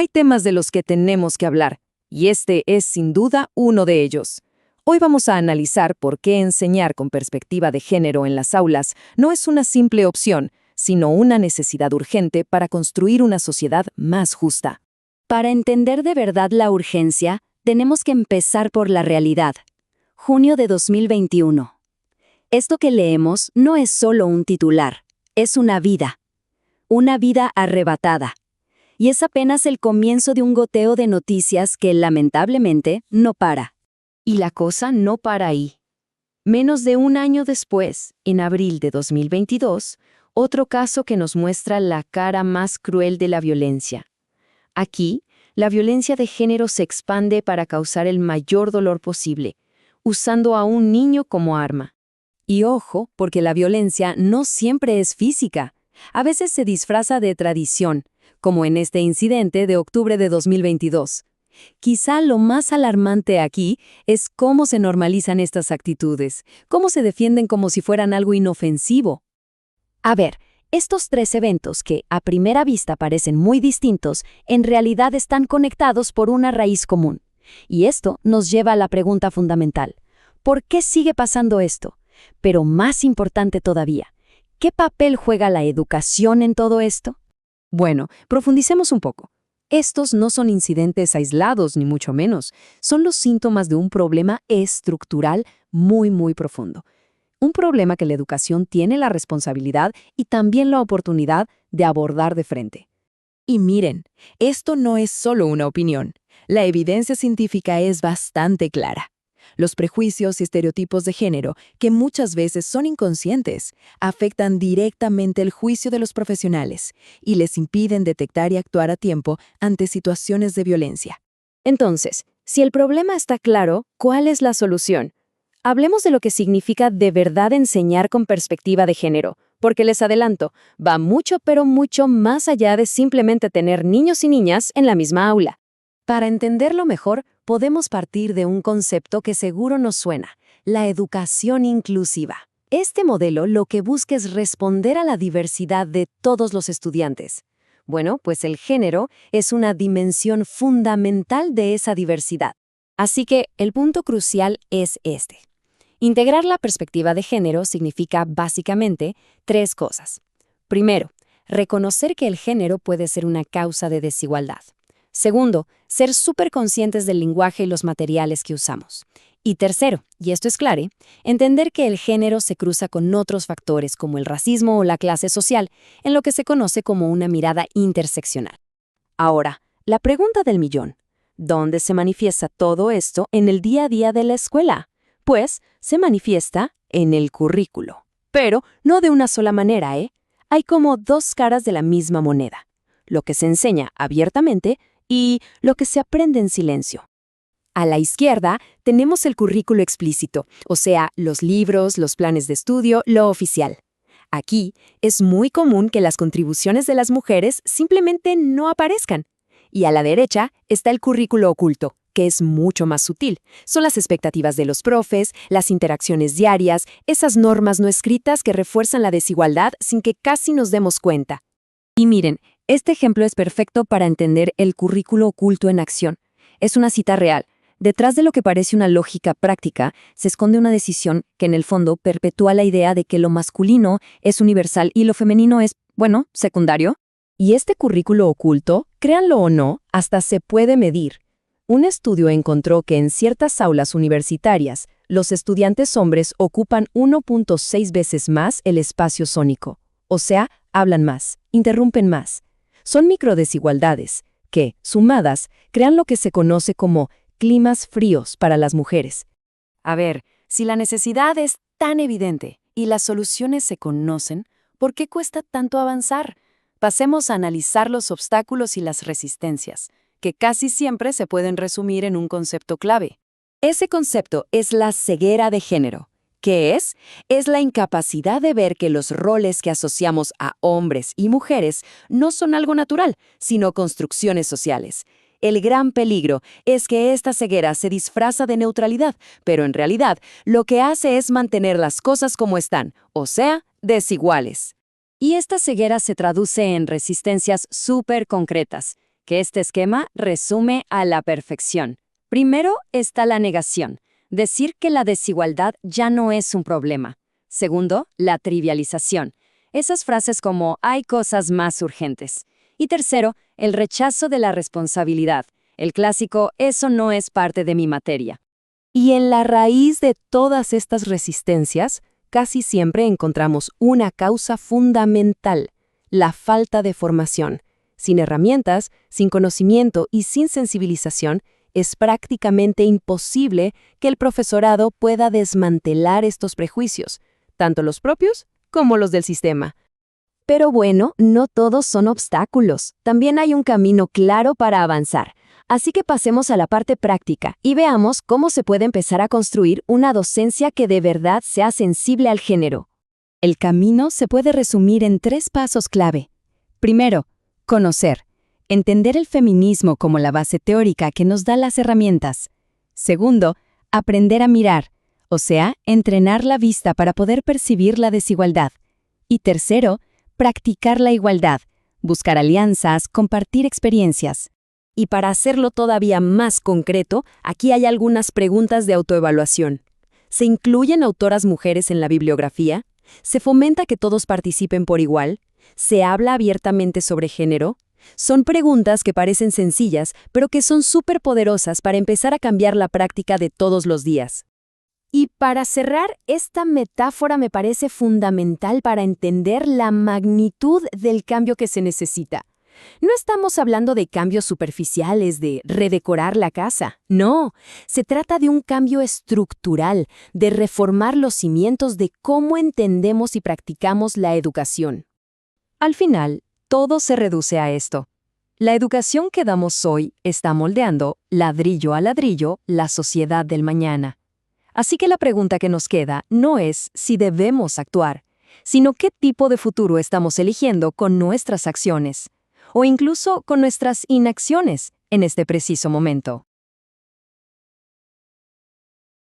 hay temas de los que tenemos que hablar, y este es sin duda uno de ellos. Hoy vamos a analizar por qué enseñar con perspectiva de género en las aulas no es una simple opción, sino una necesidad urgente para construir una sociedad más justa. Para entender de verdad la urgencia, tenemos que empezar por la realidad. Junio de 2021. Esto que leemos no es solo un titular, es una vida arrebatada. Y es apenas el comienzo de un goteo de noticias que, lamentablemente, no para. Y la cosa no para ahí. Menos de un año después, en abril de 2022, otro caso que nos muestra la cara más cruel de la violencia. Aquí, la violencia de género se expande para causar el mayor dolor posible, usando a un niño como arma. Y ojo, porque la violencia no siempre es física. A veces se disfraza de tradición, como en este incidente de octubre de 2022. Quizá lo más alarmante aquí es cómo se normalizan estas actitudes, cómo se defienden como si fueran algo inofensivo. A ver, estos tres eventos que a primera vista parecen muy distintos, en realidad están conectados por una raíz común. Y esto nos lleva a la pregunta fundamental: ¿por qué sigue pasando esto? Pero más importante todavía, ¿qué papel juega la educación en todo esto? Bueno, profundicemos un poco. Estos no son incidentes aislados, ni mucho menos. Son los síntomas de un problema estructural muy profundo. Un problema que la educación tiene la responsabilidad y también la oportunidad de abordar de frente. Y miren, esto no es solo una opinión. La evidencia científica es bastante clara. Los prejuicios y estereotipos de género, que muchas veces son inconscientes, afectan directamente el juicio de los profesionales y les impiden detectar y actuar a tiempo ante situaciones de violencia. Entonces, si el problema está claro, ¿cuál es la solución? Hablemos de lo que significa de verdad enseñar con perspectiva de género, porque les adelanto, va mucho pero mucho más allá de simplemente tener niños y niñas en la misma aula. Para entenderlo mejor, podemos partir de un concepto que seguro nos suena: la educación inclusiva. Este modelo lo que busca es responder a la diversidad de todos los estudiantes. Bueno, pues el género es una dimensión fundamental de esa diversidad. Así que el punto crucial es este. Integrar la perspectiva de género significa básicamente tres cosas. Primero, reconocer que el género puede ser una causa de desigualdad. Segundo, ser súper conscientes del lenguaje y los materiales que usamos. Y tercero, y esto es clave, entender que el género se cruza con otros factores como el racismo o la clase social, en lo que se conoce como una mirada interseccional. Ahora, la pregunta del millón: ¿dónde se manifiesta todo esto en el día a día de la escuela? Pues se manifiesta en el currículo. Pero no de una sola manera, ¿eh? Hay como dos caras de la misma moneda: lo que se enseña abiertamente y lo que se aprende en silencio. A la izquierda tenemos el currículo explícito, o sea, los libros, los planes de estudio, lo oficial. Aquí es muy común que las contribuciones de las mujeres simplemente no aparezcan. Y a la derecha está el currículo oculto, que es mucho más sutil. Son las expectativas de los profes, las interacciones diarias, esas normas no escritas que refuerzan la desigualdad sin que casi nos demos cuenta. Y miren, este ejemplo es perfecto para entender el currículo oculto en acción. Es una cita real. Detrás de lo que parece una lógica práctica, se esconde una decisión que en el fondo perpetúa la idea de que lo masculino es universal y lo femenino es, bueno, secundario. Y este currículo oculto, créanlo o no, hasta se puede medir. Un estudio encontró que en ciertas aulas universitarias, los estudiantes hombres ocupan 1.6 veces más el espacio sónico. O sea, hablan más, interrumpen más. Son microdesigualdades que, sumadas, crean lo que se conoce como climas fríos para las mujeres. A ver, si la necesidad es tan evidente y las soluciones se conocen, ¿por qué cuesta tanto avanzar? Pasemos a analizar los obstáculos y las resistencias, que casi siempre se pueden resumir en un concepto clave. Ese concepto es la ceguera de género. ¿Qué es? Es la incapacidad de ver que los roles que asociamos a hombres y mujeres no son algo natural, sino construcciones sociales. El gran peligro es que esta ceguera se disfraza de neutralidad, pero en realidad lo que hace es mantener las cosas como están, o sea, desiguales. Y esta ceguera se traduce en resistencias súper concretas, que este esquema resume a la perfección. Primero está la negación, decir que la desigualdad ya no es un problema. Segundo, la trivialización, esas frases como hay cosas más urgentes. Y tercero, el rechazo de la responsabilidad, el clásico eso no es parte de mi materia. Y en la raíz de todas estas resistencias, casi siempre encontramos una causa fundamental: la falta de formación. Sin herramientas, sin conocimiento y sin sensibilización, es prácticamente imposible que el profesorado pueda desmantelar estos prejuicios, tanto los propios como los del sistema. Pero bueno, no todos son obstáculos. También hay un camino claro para avanzar. Así que pasemos a la parte práctica y veamos cómo se puede empezar a construir una docencia que de verdad sea sensible al género. El camino se puede resumir en 3 pasos clave. Primero, conocer. Entender el feminismo como la base teórica que nos da las herramientas. Segundo, aprender a mirar, o sea, entrenar la vista para poder percibir la desigualdad. Y tercero, practicar la igualdad, buscar alianzas, compartir experiencias. Y para hacerlo todavía más concreto, aquí hay algunas preguntas de autoevaluación. ¿Se incluyen autoras mujeres en la bibliografía? ¿Se fomenta que todos participen por igual? ¿Se habla abiertamente sobre género? Son preguntas que parecen sencillas, pero que son súper poderosas para empezar a cambiar la práctica de todos los días. Y para cerrar, esta metáfora me parece fundamental para entender la magnitud del cambio que se necesita. No estamos hablando de cambios superficiales, de redecorar la casa. No, se trata de un cambio estructural, de reformar los cimientos de cómo entendemos y practicamos la educación. Al final, todo se reduce a esto. La educación que damos hoy está moldeando, ladrillo a ladrillo, la sociedad del mañana. Así que la pregunta que nos queda no es si debemos actuar, sino qué tipo de futuro estamos eligiendo con nuestras acciones, o incluso con nuestras inacciones en este preciso momento.